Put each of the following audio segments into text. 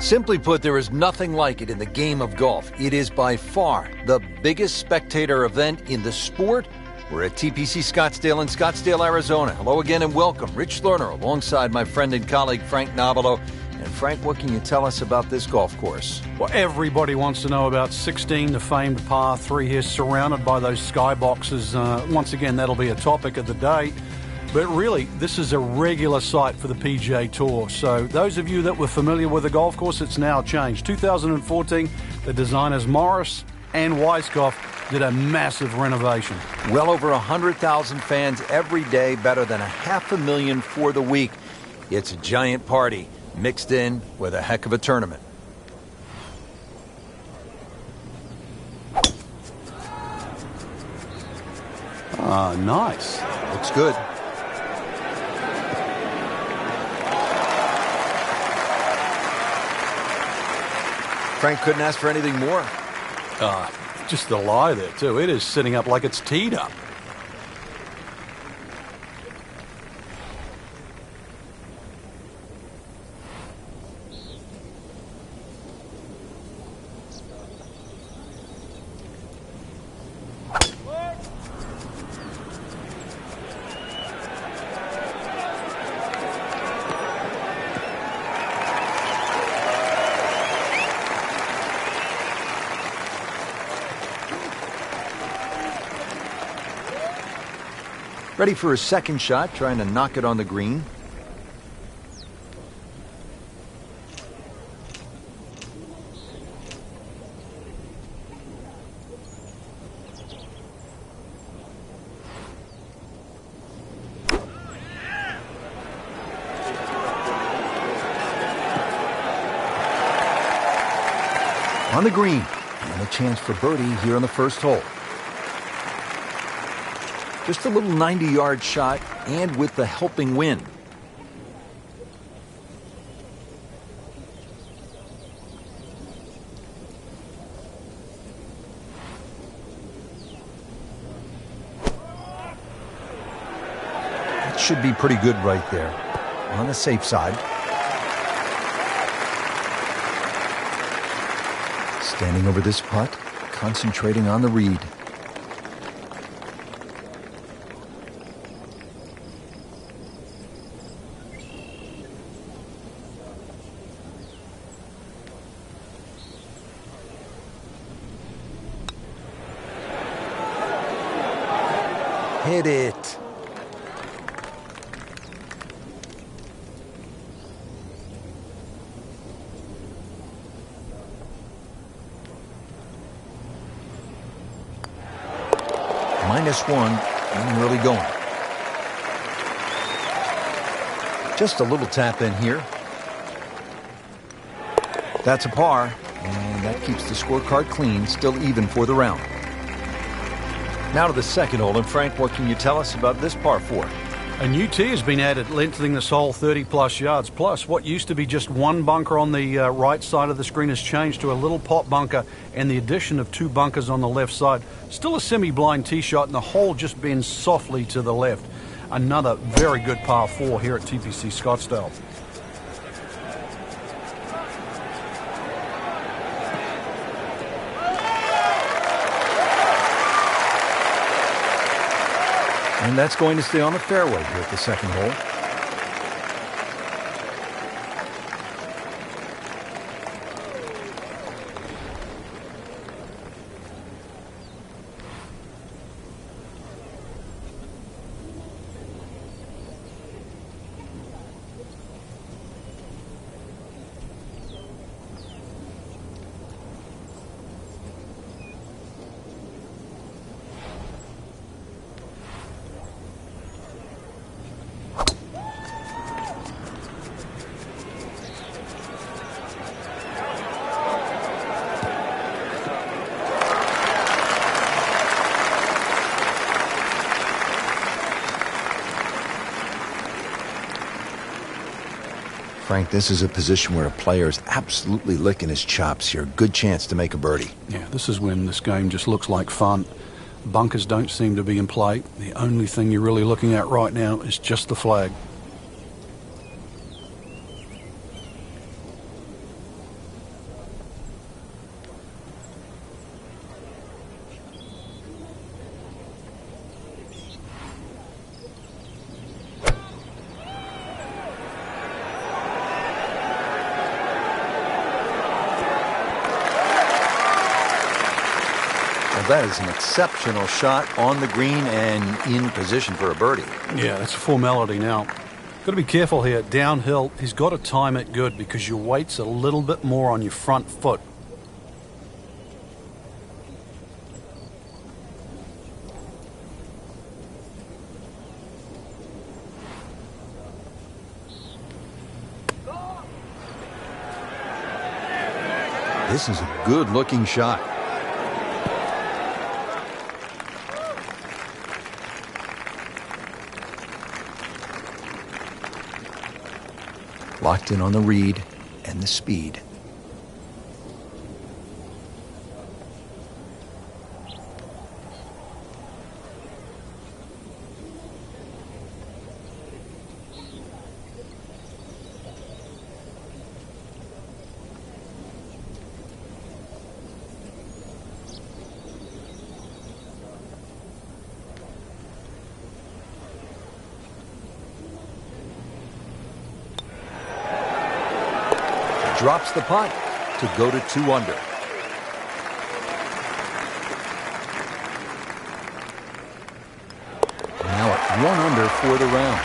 Simply put, there is nothing like it in the game of golf. It is by far the biggest spectator event in the sport. We're at TPC Scottsdale in Scottsdale, Arizona. Hello again and welcome. Rich Lerner alongside my friend and colleague Frank Nobilo. And Frank, what can you tell us about this golf course? Well, everybody wants to know about 16, the famed par 3 here, surrounded by those skyboxes. Once again, that'll be a topic of the day. But really, this is a regular site for the PGA Tour. So those of you that were familiar with the golf course, it's now changed. 2014, the designers Morris and Weiskopf did a massive renovation. Well over 100,000 fans every day, better than 500,000 for the week. It's a giant party mixed in with a heck of a tournament. Ah, nice. Looks good. Frank couldn't ask for anything more. Just the lie there, too. It is sitting up like it's teed up. Ready for his second shot, trying to knock it on the green. On the green, and a chance for birdie here on the first hole. Just a little 90-yard shot, and with the helping wind. That should be pretty good right there, on the safe side. Standing over this putt, concentrating on the read. Hit it. -1 and really going. Just a little tap in here. That's a par, and that keeps the scorecard clean, still even for the round. Now to the second hole, and Frank, what can you tell us about this par 4? A new tee has been added, lengthening this hole 30-plus yards. Plus, what used to be just one bunker on the right side of the screen has changed to a little pot bunker, and the addition of 2 bunkers on the left side. Still a semi-blind tee shot, and the hole just bends softly to the left. Another very good par 4 here at TPC Scottsdale. And that's going to stay on the fairway here at the second hole. Frank, this is a position where a player is absolutely licking his chops here. Good chance to make a birdie. Yeah, this is when this game just looks like fun. Bunkers don't seem to be in play. The only thing you're really looking at right now is just the flag. Well, that is an exceptional shot on the green and in position for a birdie. Yeah, that's a formality now. Got to be careful here. Downhill, he's got to time it good because your weight's a little bit more on your front foot. This is a good-looking shot. Locked in on the read and the speed. Drops the putt to go to 2 under. Now at 1 under for the round.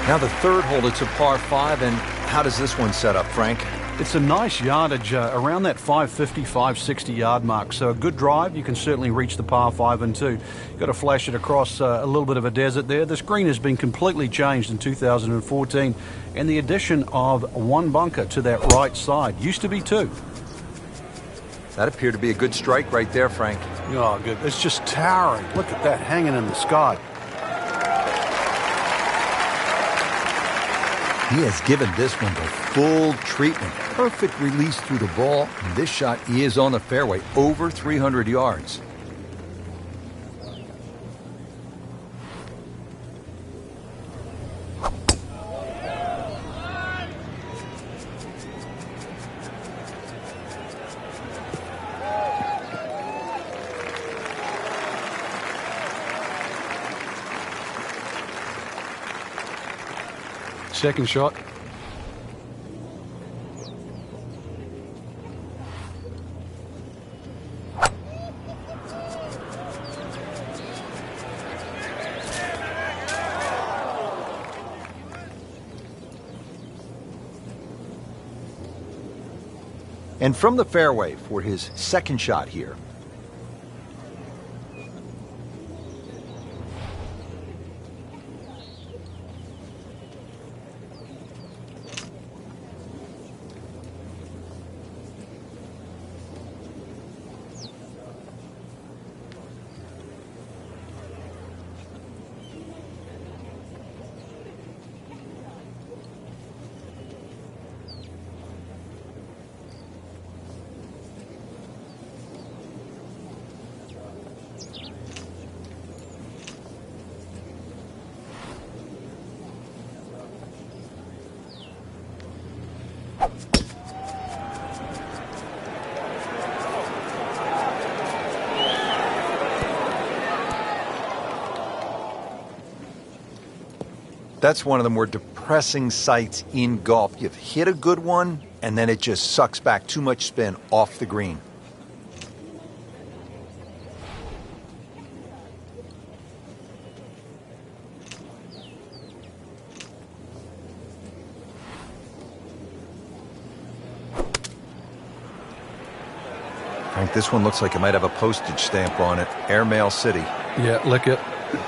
Now the third hole, it's a par 5, and how does this one set up, Frank? It's a nice yardage around that 550, 560 yard mark. So a good drive, you can certainly reach the par 5 and 2. You've got to flash it across a little bit of a desert there. This green has been completely changed in 2014, and the addition of 1 bunker to that right side. Used to be 2. That appeared to be a good strike right there, Frank. Oh, good. It's just towering. Look at that hanging in the sky. He has given this one the full treatment. Perfect release through the ball. And this shot is on the fairway, over 300 yards. Second shot. And from the fairway for his second shot here. That's one of the more depressing sights in golf. You've hit a good one, and then it just sucks back too much spin off the green. Frank, this one looks like it might have a postage stamp on it. Airmail City. Yeah, lick it.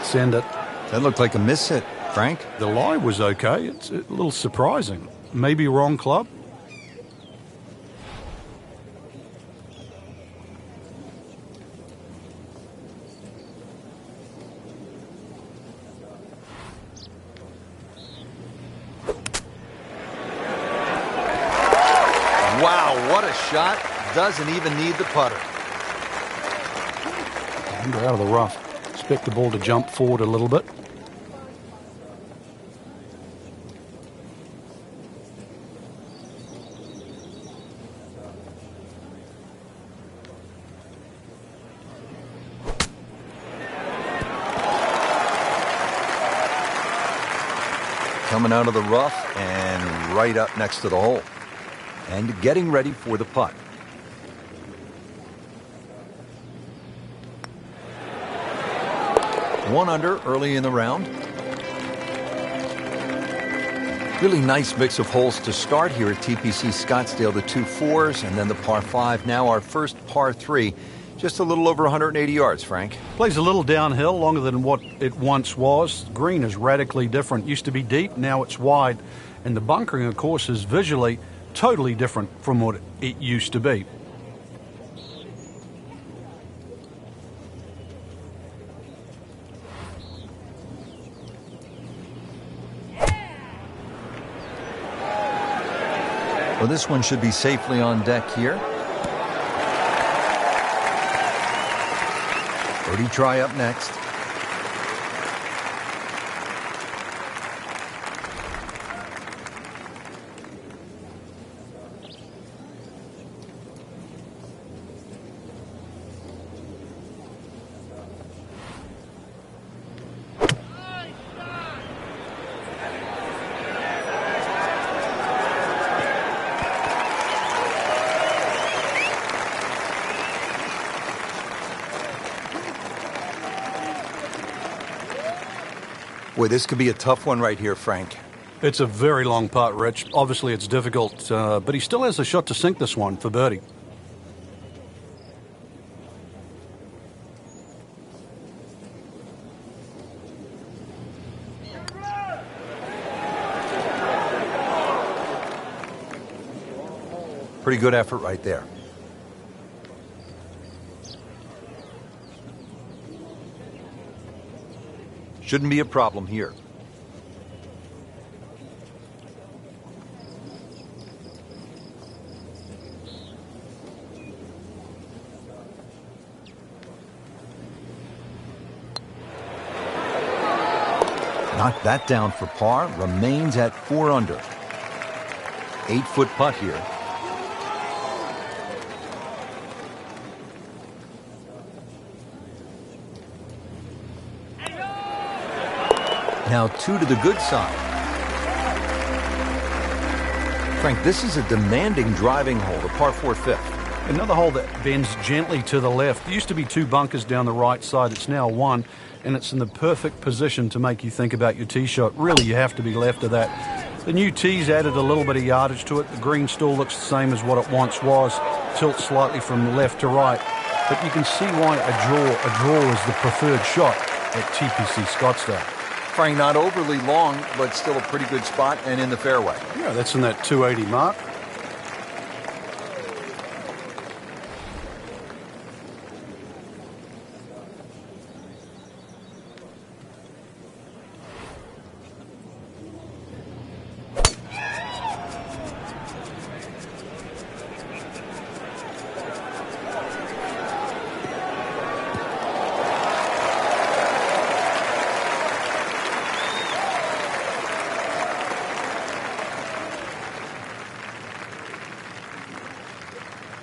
Send it. That looked like a miss hit, Frank. The lie was okay. It's a little surprising. Maybe wrong club. Wow, what a shot. Doesn't even need the putter. Under out of the rough. Expect the ball to jump forward a little bit. Coming out of the rough and right up next to the hole. And getting ready for the putt. 1 under early in the round. Really nice mix of holes to start here at TPC Scottsdale. The 2 4s and then the par 5. Now our first par 3. Just a little over 180 yards, Frank. Plays a little downhill, longer than what it once was. Green is radically different. Used to be deep, now it's wide. And the bunkering, of course, is visually totally different from what it used to be. Well, this one should be safely on deck here. Birdie try up next. Boy, this could be a tough one right here, Frank. It's a very long putt, Rich. Obviously, it's difficult, but he still has a shot to sink this one for birdie. Pretty good effort right there. Shouldn't be a problem here. Knocked that down for par. Remains at 4 under. 8-foot putt here. Now 2 to the good side. Frank, this is a demanding driving hole, the par 4 5th. Another hole that bends gently to the left. There used to be 2 bunkers down the right side. It's now 1, and it's in the perfect position to make you think about your tee shot. Really, you have to be left of that. The new tee's added a little bit of yardage to it. The green still looks the same as what it once was. Tilts slightly from left to right. But you can see why a draw is the preferred shot at TPC Scottsdale. Frank, not overly long, but still a pretty good spot and in the fairway. Yeah, that's in that 280 mark.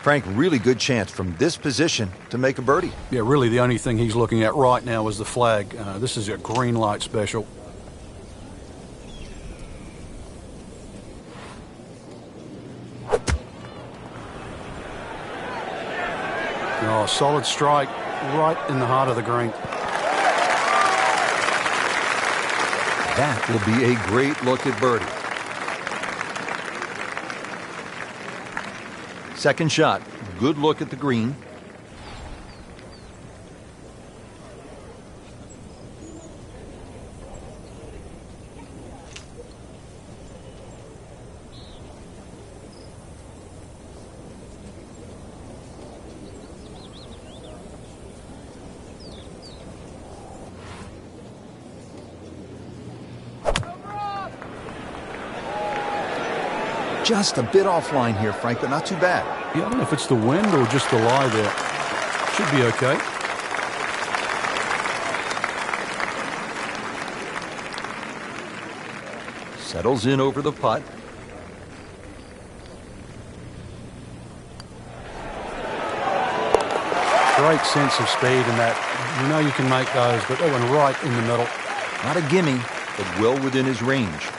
Frank, really good chance from this position to make a birdie. Yeah, really the only thing he's looking at right now is the flag. This is a green light special. Oh, solid strike right in the heart of the green. That will be a great look at birdie. Second shot, good look at the green. Just a bit offline here, Frank, but not too bad. Yeah, I don't know if it's the wind or just the lie there. Should be okay. Settles in over the putt. Great sense of speed in that. You know you can make those, but that one right in the middle. Not a gimme, but well within his range.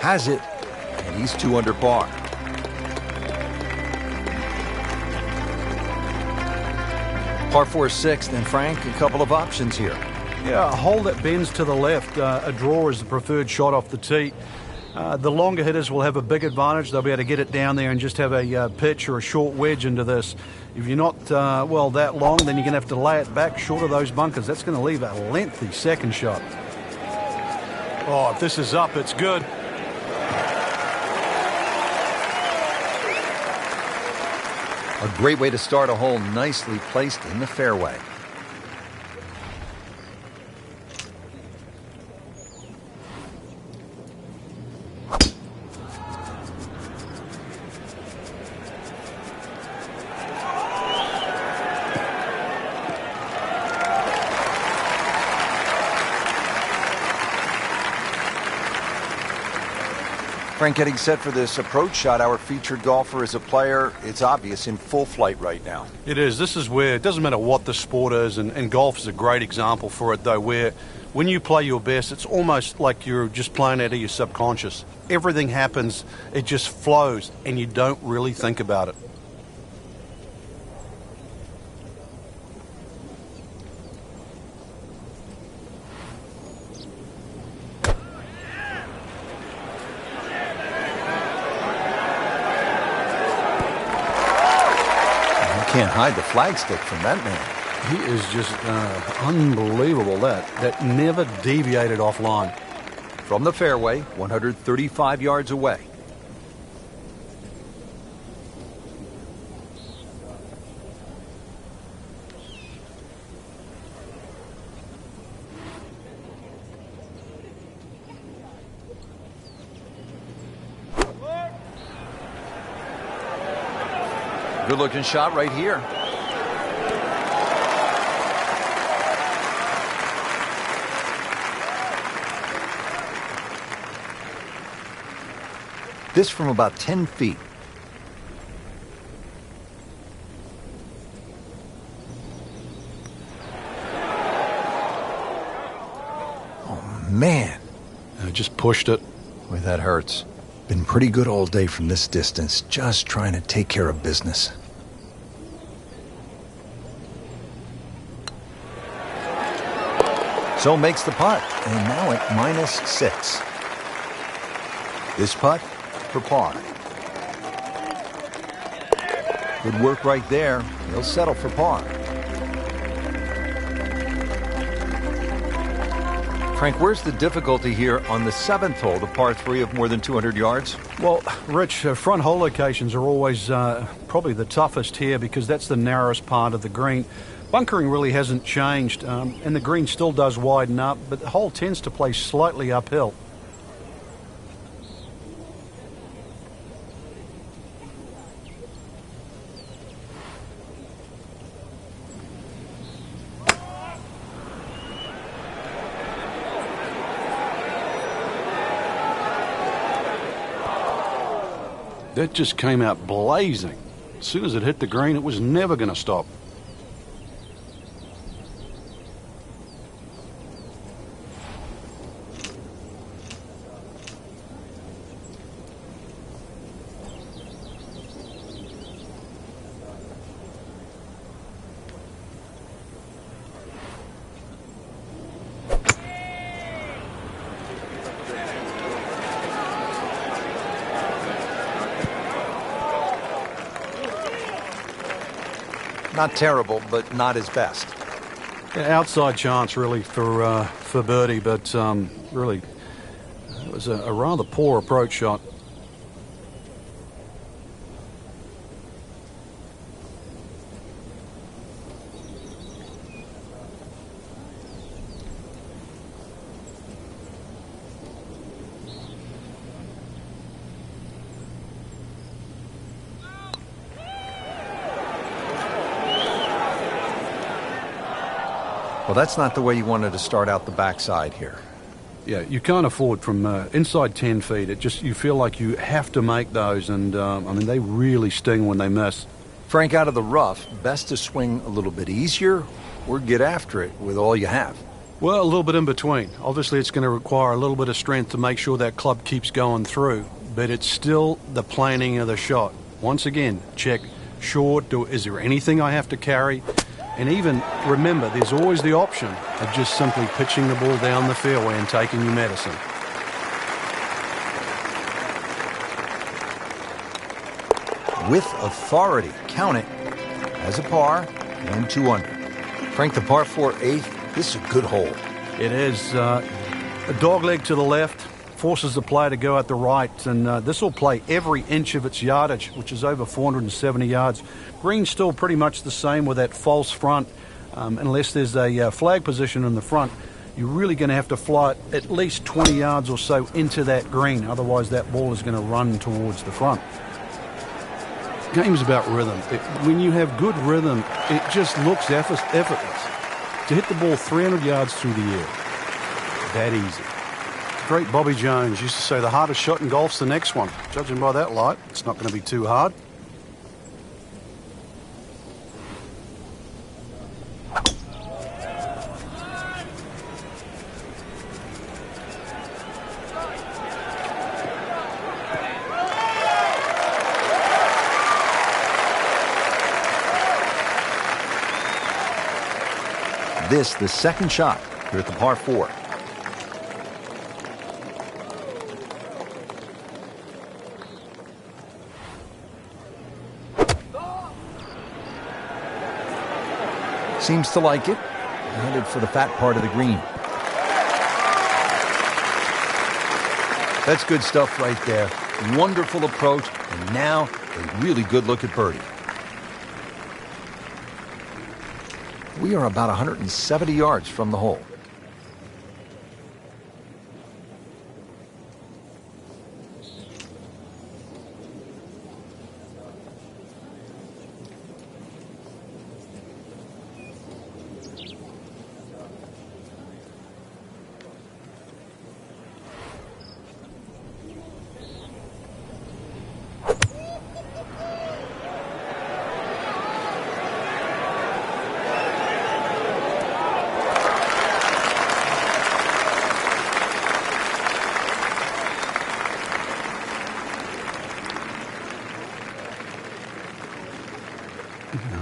has it, and he's 2 under par. Par 4 6th, and Frank, a couple of options here. Yeah, a hole that bends to the left. A draw is the preferred shot off the tee. The longer hitters will have a big advantage. They'll be able to get it down there and just have a pitch or a short wedge into this. If you're not, that long, then you're going to have to lay it back short of those bunkers. That's going to leave a lengthy second shot. Oh, if this is up, it's good. A great way to start a hole, nicely placed in the fairway. Frank, getting set for this approach shot. Our featured golfer is a player, it's obvious, in full flight right now. It is. This is where it doesn't matter what the sport is, and golf is a great example for it, though, where when you play your best, it's almost like you're just playing out of your subconscious. Everything happens, it just flows, and you don't really think about it. Can't hide the flagstick from that man. He is just unbelievable. That never deviated offline. From the fairway, 135 yards away. Good looking shot right here. This from about 10 feet. Oh, man. I just pushed it. Boy, that hurts. Been pretty good all day from this distance, just trying to take care of business. So makes the putt, and now at -6. This putt for par. Good work right there. He'll settle for par. Frank, where's the difficulty here on the 7th hole, the par 3 of more than 200 yards? Well, Rich, front hole locations are always probably the toughest here because that's the narrowest part of the green. Bunkering really hasn't changed, and the green still does widen up, but the hole tends to play slightly uphill. That just came out blazing. As soon as it hit the green, it was never going to stop. Not terrible, but not his best. Yeah, outside chance, really, for birdie, but really, it was a rather poor approach shot. Well, that's not the way you wanted to start out the backside here. Yeah, you can't afford from inside 10 feet. You feel like you have to make those, and I mean, they really sting when they miss. Frank, out of the rough, best to swing a little bit easier or get after it with all you have. Well, a little bit in between. Obviously, it's going to require a little bit of strength to make sure that club keeps going through, but it's still the planning of the shot. Once again, check short. Is there anything I have to carry? And even remember, there's always the option of just simply pitching the ball down the fairway and taking your medicine. With authority, count it as a par and 2 under. Frank, the par 4 8th, this is a good hole. It is a dog leg to the left, forces the player to go at the right, and this will play every inch of its yardage, which is over 470 yards. Green's still pretty much the same with that false front. Unless there's a flag position in the front, you're really going to have to fly it at least 20 yards or so into that green. Otherwise, that ball is going to run towards the front. Game's about rhythm. When you have good rhythm, it just looks effortless. To hit the ball 300 yards through the air, that easy. Great Bobby Jones used to say the hardest shot in golf's the next one. Judging by that light, it's not going to be too hard. This, the second shot here at the par 4. Seems to like it. Headed for the fat part of the green. That's good stuff right there. Wonderful approach, and now a really good look at birdie. We are about 170 yards from the hole.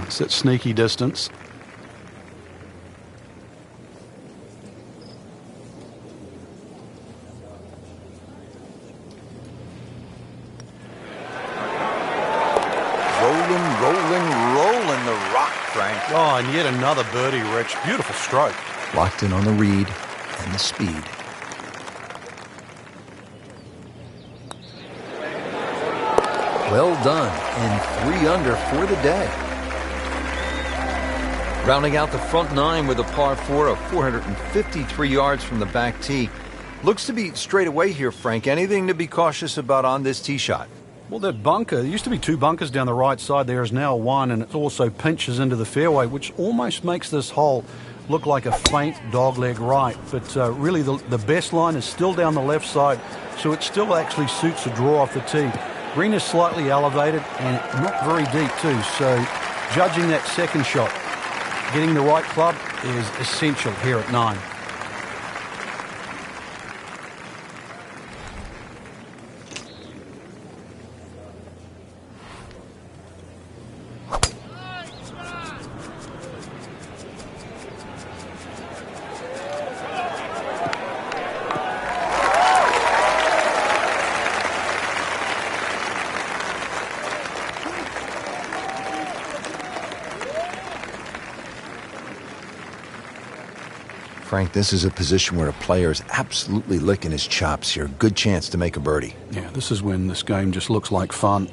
It's at sneaky distance. Rolling the rock, Frank. Oh, and yet another birdie, Rich. Beautiful stroke. Locked in on the read and the speed. Well done, and 3 under for the day. Rounding out the front 9 with a par 4 of 453 yards from the back tee. Looks to be straight away here, Frank. Anything to be cautious about on this tee shot? Well, that bunker, there used to be 2 bunkers down the right side. There is now 1, and it also pinches into the fairway, which almost makes this hole look like a faint dogleg right. But really, the best line is still down the left side, so it still actually suits a draw off the tee. Green is slightly elevated and not very deep too, so judging that second shot, getting the right club is essential here at 9. Frank, this is a position where a player is absolutely licking his chops here. Good chance to make a birdie. Yeah, this is when this game just looks like fun.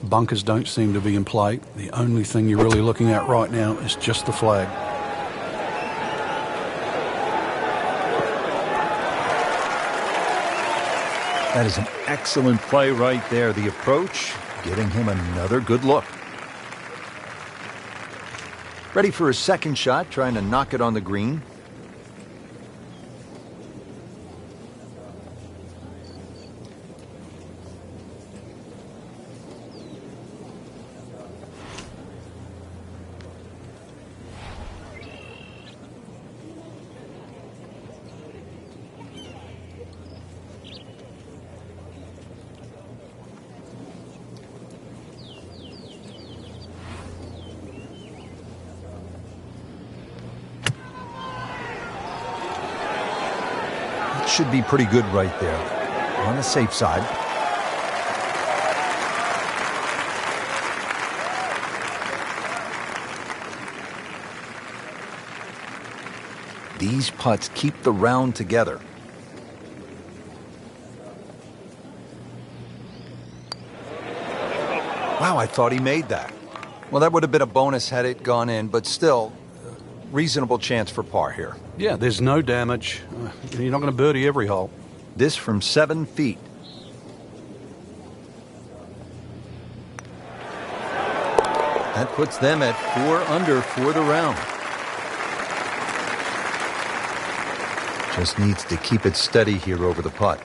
Bunkers don't seem to be in play. The only thing you're really looking at right now is just the flag. That is an excellent play right there. The approach, giving him another good look. Ready for a second shot, trying to knock it on the green. should be pretty good right there. On the safe side. These putts keep the round together. Wow, I thought he made that. Well, that would have been a bonus had it gone in, but still, reasonable chance for par here. Yeah, there's no damage. You're not going to birdie every hole. This from 7 feet. That puts them at 4 under for the round. Just needs to keep it steady here over the putt.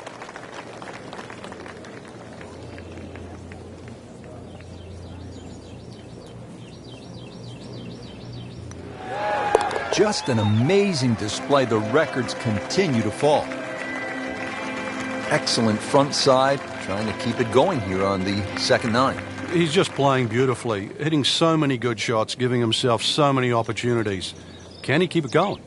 Just an amazing display. The records continue to fall. Excellent front side, trying to keep it going here on the second 9. He's just playing beautifully, hitting so many good shots, giving himself so many opportunities. Can he keep it going?